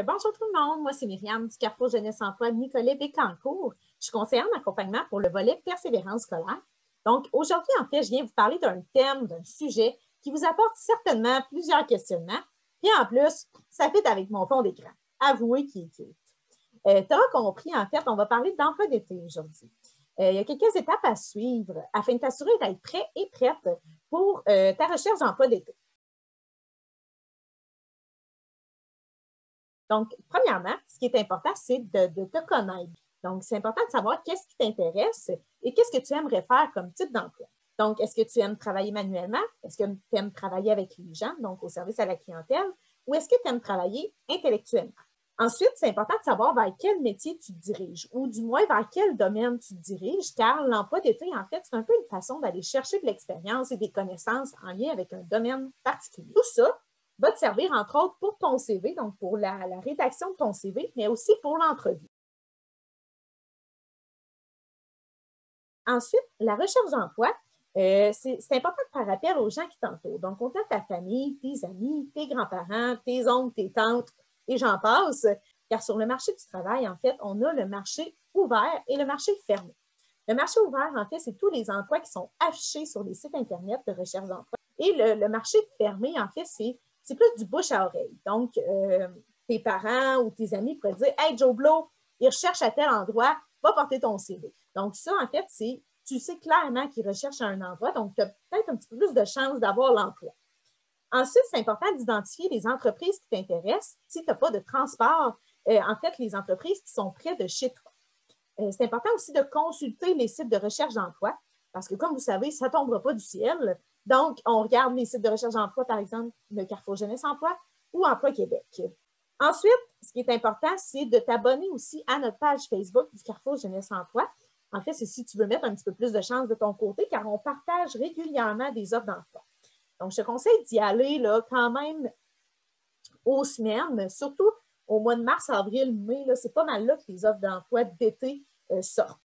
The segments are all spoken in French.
Bonjour tout le monde, moi c'est Myriam du Carrefour Jeunesse Emploi Nicolet Bécancour. Je suis conseillère en accompagnement pour le volet persévérance scolaire. Donc aujourd'hui, en fait, je viens vous parler d'un thème, d'un sujet qui vous apporte certainement plusieurs questionnements. Puis en plus, ça fit avec mon fond d'écran. Avouez qu'il est cute. Tu auras compris, en fait, on va parler d'emploi d'été aujourd'hui. Il y a quelques étapes à suivre afin de t'assurer d'être prêt et prête pour ta recherche d'emploi d'été. Donc, premièrement, ce qui est important, c'est de te connaître. Donc, c'est important de savoir qu'est-ce qui t'intéresse et qu'est-ce que tu aimerais faire comme type d'emploi. Donc, est-ce que tu aimes travailler manuellement? Est-ce que tu aimes travailler avec les gens, donc au service à la clientèle? Ou est-ce que tu aimes travailler intellectuellement? Ensuite, c'est important de savoir vers quel métier tu te diriges ou du moins vers quel domaine tu te diriges, car l'emploi d'été, en fait, c'est un peu une façon d'aller chercher de l'expérience et des connaissances en lien avec un domaine particulier. Tout ça va te servir, entre autres, pour ton CV, donc pour la rédaction de ton CV, mais aussi pour l'entrevue. Ensuite, la recherche d'emploi, c'est important de faire appel aux gens qui t'entourent. Donc, autant ta famille, tes amis, tes grands-parents, tes oncles, tes tantes, et j'en passe, car sur le marché du travail, en fait, on a le marché ouvert et le marché fermé. Le marché ouvert, en fait, c'est tous les emplois qui sont affichés sur les sites Internet de recherche d'emploi. Et le marché fermé, en fait, c'est plus du bouche à oreille. Donc, tes parents ou tes amis pourraient dire « Hey, Joe Blow, il recherche à tel endroit, va porter ton CV. » Donc, ça, en fait, tu sais clairement qu'ils recherchent à un endroit, donc tu as peut-être un petit peu plus de chances d'avoir l'emploi. Ensuite, c'est important d'identifier les entreprises qui t'intéressent. Si tu n'as pas de transport, en fait, les entreprises qui sont près de chez toi. C'est important aussi de consulter les sites de recherche d'emploi parce que, comme vous savez, ça ne tombera pas du ciel. Donc, on regarde les sites de recherche d'emploi, par exemple, le Carrefour Jeunesse Emploi ou Emploi Québec. Ensuite, ce qui est important, c'est de t'abonner aussi à notre page Facebook du Carrefour Jeunesse Emploi. En fait, c'est si tu veux mettre un petit peu plus de chance de ton côté, car on partage régulièrement des offres d'emploi. Donc, je te conseille d'y aller là, quand même aux semaines, surtout au mois de mars, avril, mai, c'est pas mal là que les offres d'emploi d'été sortent.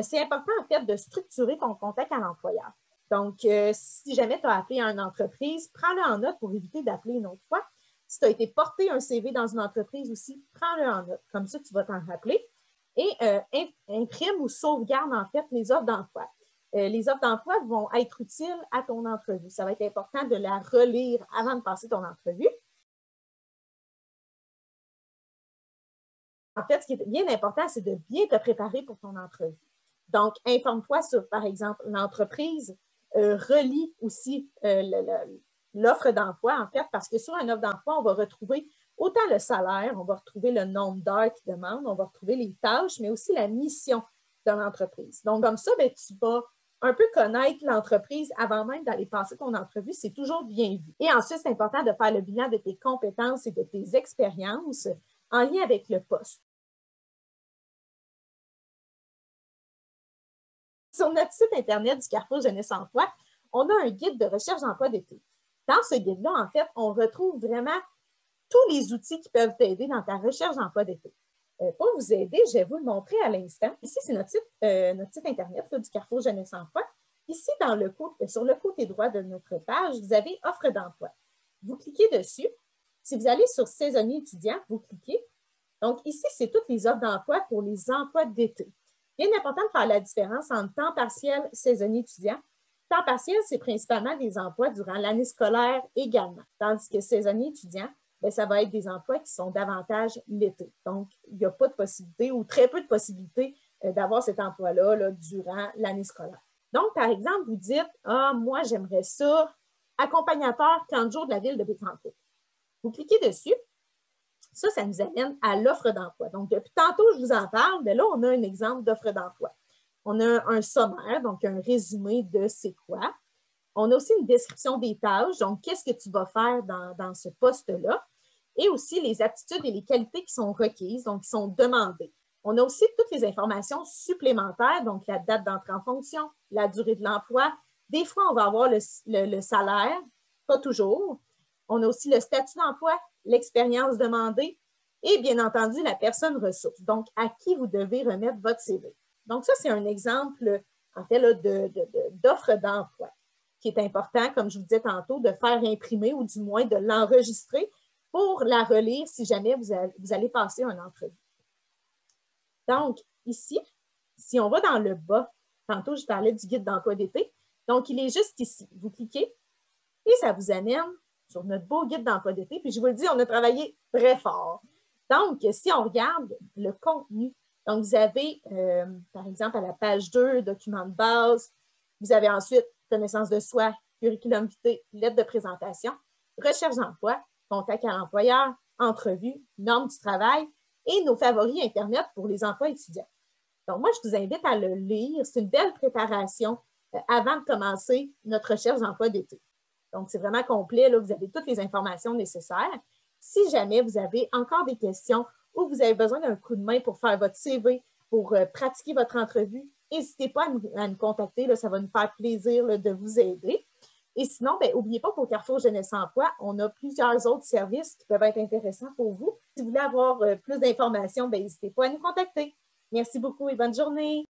C'est important, en fait, de structurer ton contact à l'employeur. Donc, si jamais tu as appelé à une entreprise, prends-le en note pour éviter d'appeler une autre fois. Si tu as été porté un CV dans une entreprise aussi, prends-le en note. Comme ça, tu vas t'en rappeler. Et imprime ou sauvegarde, en fait, les offres d'emploi. Les offres d'emploi vont être utiles à ton entrevue. Ça va être important de la relire avant de passer ton entrevue. En fait, ce qui est bien important, c'est de bien te préparer pour ton entrevue. Donc, informe-toi sur, par exemple, l'entreprise, relis aussi l'offre d'emploi, en fait, parce que sur une offre d'emploi, on va retrouver autant le salaire, on va retrouver le nombre d'heures qu'ils demandent, on va retrouver les tâches, mais aussi la mission de l'entreprise. Donc, comme ça, bien, tu vas un peu connaître l'entreprise avant même d'aller passer ton entrevue. C'est toujours bien vu. Et ensuite, c'est important de faire le bilan de tes compétences et de tes expériences en lien avec le poste. Sur notre site Internet du Carrefour Jeunesse Emploi, on a un guide de recherche d'emploi d'été. Dans ce guide-là, en fait, on retrouve vraiment tous les outils qui peuvent t'aider dans ta recherche d'emploi d'été. Pour vous aider, je vais vous le montrer à l'instant. Ici, c'est notre site Internet là, du Carrefour Jeunesse Emploi. Ici, sur le côté droit de notre page, vous avez Offre d'emploi. Vous cliquez dessus. Si vous allez sur Saisonnier étudiant, vous cliquez. Donc, ici, c'est toutes les offres d'emploi pour les emplois d'été. Bien important de faire la différence entre temps partiel, saisonnier étudiant. Temps partiel, c'est principalement des emplois durant l'année scolaire également, tandis que saisonnier étudiant, bien, ça va être des emplois qui sont davantage l'été. Donc, il n'y a pas de possibilité ou très peu de possibilités d'avoir cet emploi-là là, durant l'année scolaire. Donc, par exemple, vous dites « Ah, moi, j'aimerais ça, accompagnateur 40 jours de la ville de Bécancour. » Vous cliquez dessus. Ça nous amène à l'offre d'emploi. Donc, depuis tantôt, je vous en parle, mais là, on a un exemple d'offre d'emploi. On a un sommaire, donc un résumé de c'est quoi. On a aussi une description des tâches, donc qu'est-ce que tu vas faire dans ce poste-là. Et aussi les aptitudes et les qualités qui sont requises, donc qui sont demandées. On a aussi toutes les informations supplémentaires, donc la date d'entrée en fonction, la durée de l'emploi. Des fois, on va avoir le salaire, pas toujours. On a aussi le statut d'emploi, l'expérience demandée et bien entendu la personne ressource, donc à qui vous devez remettre votre CV. Donc ça, c'est un exemple en fait d'offre d'emploi. qui est important, comme je vous disais tantôt, de faire imprimer ou du moins de l'enregistrer pour la relire si jamais vous allez passer une entrevue. Donc, ici, si on va dans le bas, tantôt je parlais du guide d'emploi d'été, donc il est juste ici. Vous cliquez et ça vous amène sur notre beau guide d'emploi d'été. Puis je vous le dis, on a travaillé très fort. Donc, si on regarde le contenu, donc vous avez, par exemple, à la page 2, document de base, vous avez ensuite connaissance de soi, curriculum vitae, lettre de présentation, recherche d'emploi, contact à l'employeur, entrevue, normes du travail et nos favoris Internet pour les emplois étudiants. Donc, moi, je vous invite à le lire. C'est une belle préparation avant de commencer notre recherche d'emploi d'été. Donc, c'est vraiment complet. Là, vous avez toutes les informations nécessaires. Si jamais vous avez encore des questions ou vous avez besoin d'un coup de main pour faire votre CV, pour pratiquer votre entrevue, n'hésitez pas à nous contacter. Là, ça va nous faire plaisir là, de vous aider. Et sinon, n'oubliez pas qu'au Carrefour Jeunesse Emploi, on a plusieurs autres services qui peuvent être intéressants pour vous. Si vous voulez avoir plus d'informations, n'hésitez pas à nous contacter. Merci beaucoup et bonne journée.